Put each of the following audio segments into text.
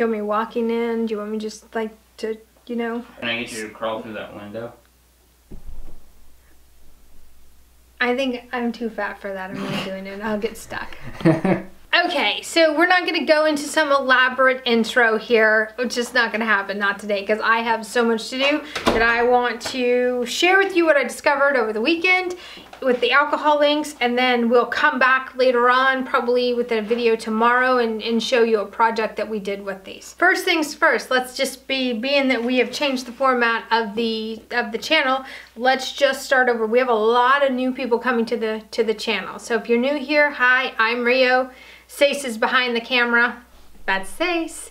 Do you want me walking in? Do you want me just like to, you know? Can I get you to crawl through that window? I think I'm too fat for that. I'm not doing it. I'll get stuck. Okay, so we're not going to go into some elaborate intro here, which is not going to happen, not today, because I have so much to do that I want to share with you what I discovered over the weekend with the alcohol links, and then we'll come back later on, probably with a video tomorrow, and show you a project that we did with these. First things first, let's just being that we have changed the format of the channel, let's just start over. We have a lot of new people coming to the channel. So if you're new here, hi, I'm Rio. Sace is behind the camera. That's Sace.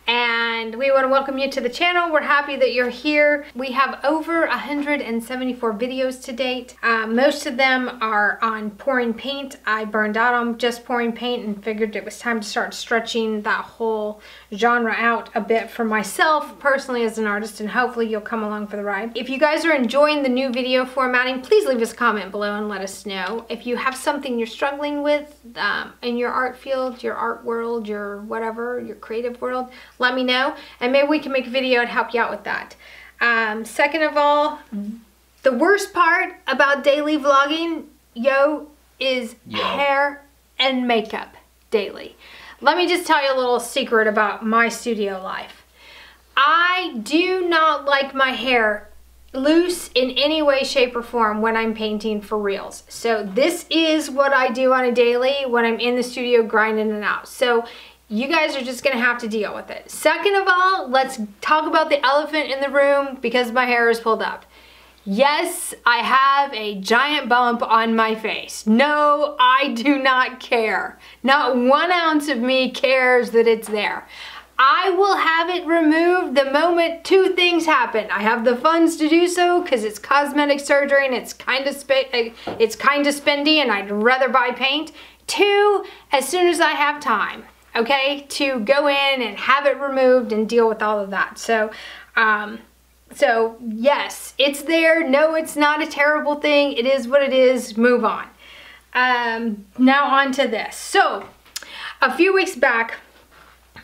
And we want to welcome you to the channel. We're happy that you're here. We have over 174 videos to date. Most of them are on pouring paint. I burned out on just pouring paint and figured it was time to start stretching that whole genre out a bit for myself personally as an artist, and hopefully you'll come along for the ride. If you guys are enjoying the new video formatting, please leave us a comment below and let us know. If you have something you're struggling with in your art field, your art world, your whatever, your creative world, let me know, and maybe we can make a video and help you out with that. Second of all, the worst part about daily vlogging, is hair and makeup daily. Let me just tell you a little secret about my studio life. I do not like my hair loose in any way, shape, or form when I'm painting for reals. So this is what I do on a daily when I'm in the studio grinding it out. So you guys are just gonna have to deal with it. Second of all, let's talk about the elephant in the room because my hair is pulled up. Yes, I have a giant bump on my face. No, I do not care. Not 1 ounce of me cares that it's there. I will have it removed the moment two things happen. I have the funds to do so because it's cosmetic surgery and it's kind of spendy and I'd rather buy paint. Two, as soon as I have time. Okay, to go in and have it removed and deal with all of that. So, so yes, it's there. No, it's not a terrible thing. It is what it is. Move on. Now on to this. So, a few weeks back,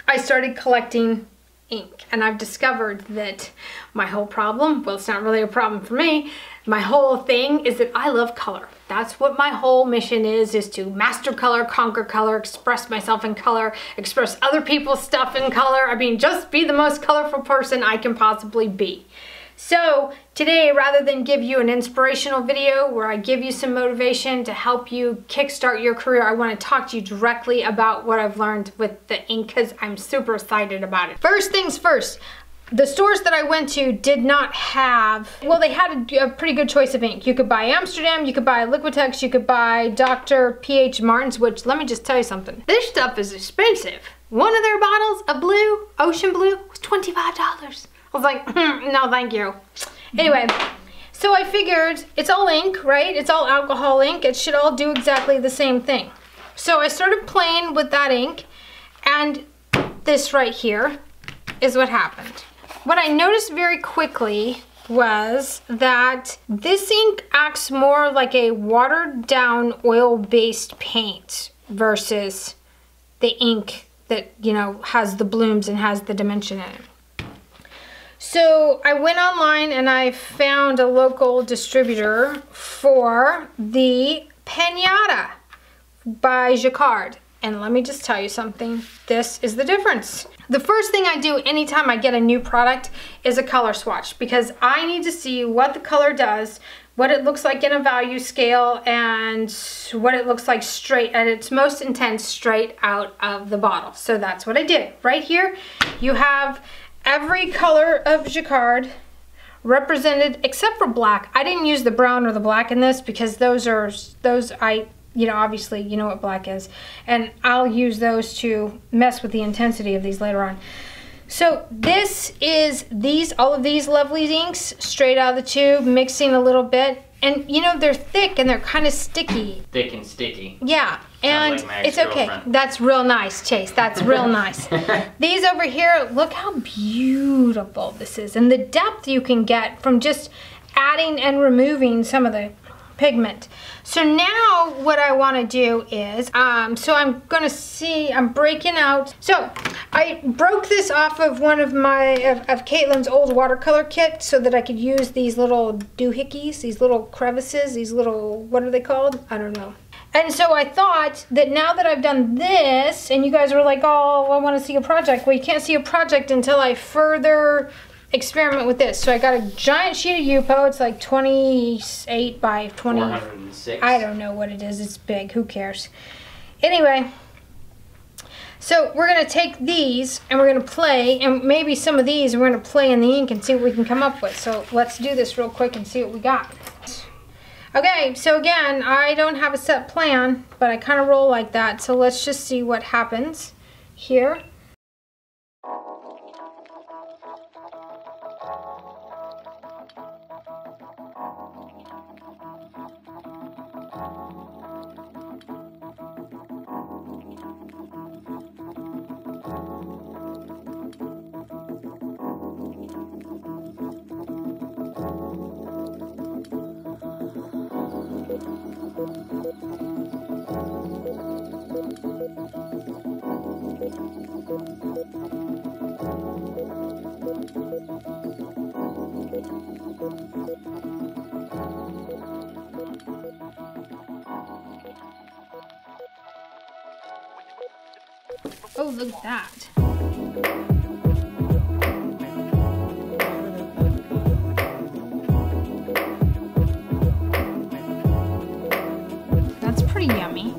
I started collecting ink, and I've discovered that my whole problem, well, it's not really a problem for me, my whole thing is that I love color. That's what my whole mission is to master color, conquer color, express myself in color, express other people's stuff in color. I mean, just be the most colorful person I can possibly be. So today, rather than give you an inspirational video where I give you some motivation to help you kickstart your career, I want to talk to you directly about what I've learned with the ink because I'm super excited about it. First things first, the stores that I went to did not have, well, they had a pretty good choice of ink. You could buy Amsterdam, you could buy Liquitex, you could buy Dr. P.H. Martin's, which, let me just tell you something. This stuff is expensive. One of their bottles of blue, ocean blue, was $25. I was like, no, thank you. Anyway, so I figured it's all ink, right? It's all alcohol ink. It should all do exactly the same thing. So I started playing with that ink, and this right here is what happened. What I noticed very quickly was that this ink acts more like a watered down oil-based paint versus the ink that, you know, has the blooms and has the dimension in it. So I went online and I found a local distributor for the Pinata by Jacquard. And let me just tell you something, this is the difference. The first thing I do anytime I get a new product is a color swatch because I need to see what the color does, what it looks like in a value scale, and what it looks like straight at its most intense straight out of the bottle. So that's what I did. Right here, you have every color of Jacquard represented except for black. I didn't use the brown or the black in this because those you know, obviously you know what black is, and I'll use those to mess with the intensity of these later on. So this is all of these lovely inks straight out of the tube, mixing a little bit, and you know they're thick and they're kind of sticky. Thick and sticky. Yeah, and like it's okay. That's real nice, Chase. That's real nice. These over here, look how beautiful this is, and the depth you can get from just adding and removing some of the pigment. So now what I want to do is, so I'm breaking out. So I broke this off of one of of Caitlin's old watercolor kit so that I could use these little doohickeys, these little crevices, these little, what are they called? I don't know. And so I thought that now that I've done this, and you guys were like, oh, I want to see a project. Well, you can't see a project until I further experiment with this. So I got a giant sheet of Yupo. It's like 28 by 20. 406. I don't know what it is. It's big. Who cares? Anyway, so we're going to take these and we're going to play, and maybe some of these, and we're going to play in the ink and see what we can come up with. So let's do this real quick and see what we got. Okay, so again, I don't have a set plan, but I kind of roll like that. So let's just see what happens here. Oh, look at that. That's pretty yummy.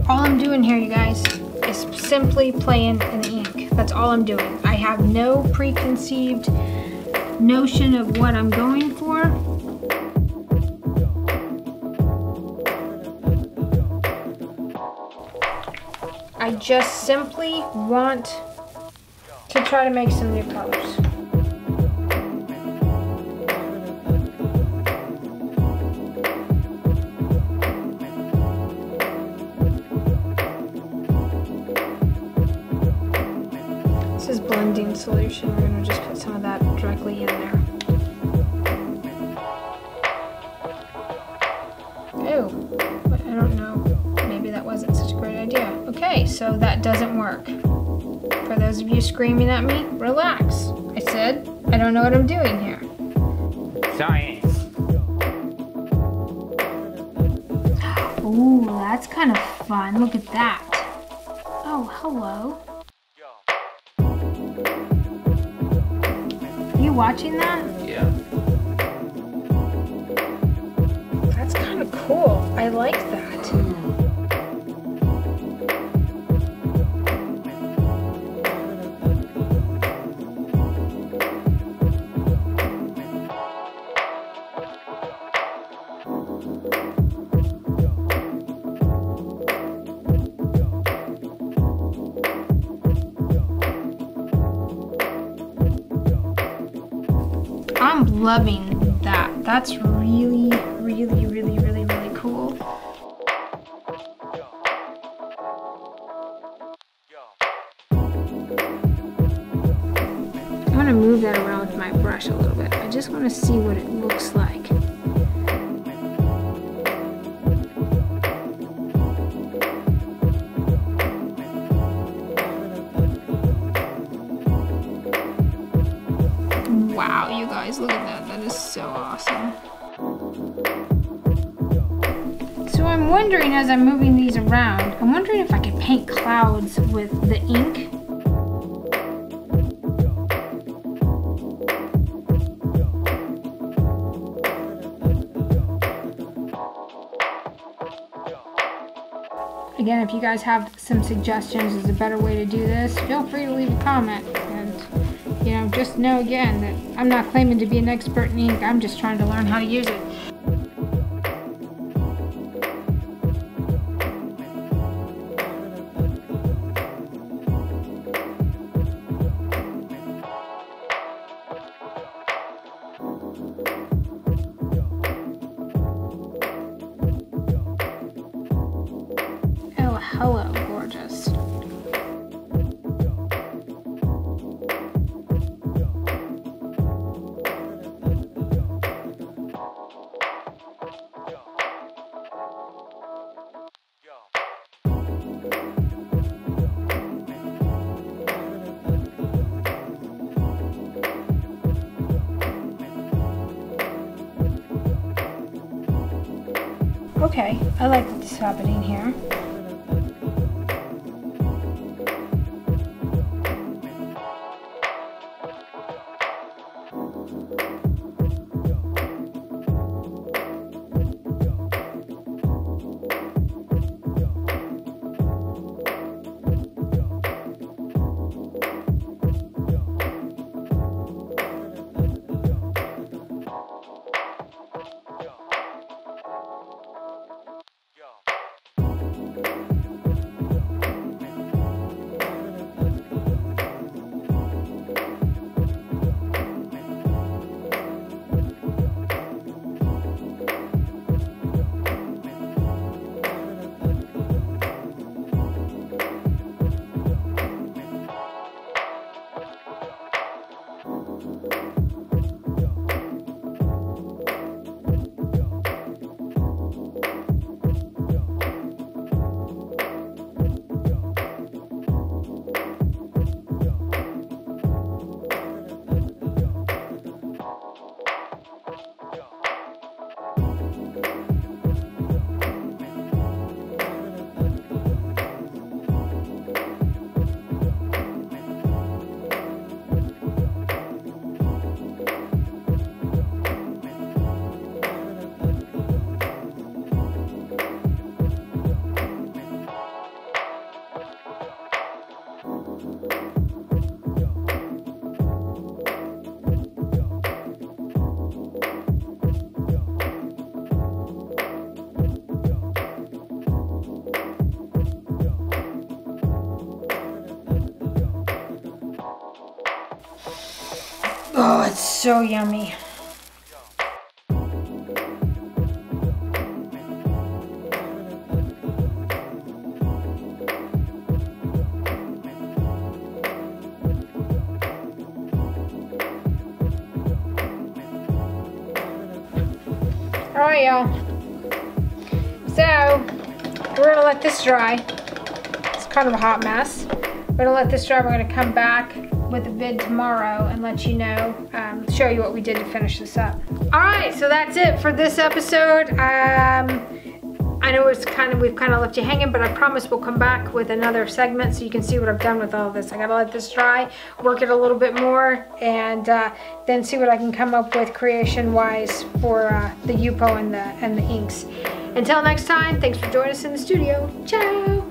All I'm doing here, you guys, is simply playing in the ink. That's all I'm doing. I have no preconceived notion of what I'm going for. I just simply want to try to make some new colors. Blending solution. We're going to just put some of that directly in there. Ew, but I don't know. Maybe that wasn't such a great idea. Okay, so that doesn't work. For those of you screaming at me, relax. I said, I don't know what I'm doing here. Science. Ooh, that's kind of fun. Look at that. Oh, hello. Are you watching that? Yeah. That's kind of cool. I like that. I'm loving that. That's really, really, really, really, really cool. I want to move that around with my brush a little bit. I just want to see what it looks like. Wow, you guys, look at that. That is so awesome. So I'm wondering, as I'm moving these around, I'm wondering if I could paint clouds with the ink. Again, if you guys have some suggestions as a better way to do this, feel free to leave a comment. And, you know, just know again that I'm not claiming to be an expert in ink. I'm just trying to learn how to use it. Okay, I like what's happening here. Oh, it's so yummy. All right, y'all. So we're gonna let this dry. It's kind of a hot mess. We're gonna let this dry. We're gonna come back with a vid tomorrow and let you know, show you what we did to finish this up. All right, so that's it for this episode. I know we've kind of left you hanging, but I promise we'll come back with another segment so you can see what I've done with all of this. I gotta let this dry, work it a little bit more, and then see what I can come up with creation-wise for the Yupo and the inks. Until next time, thanks for joining us in the studio. Ciao!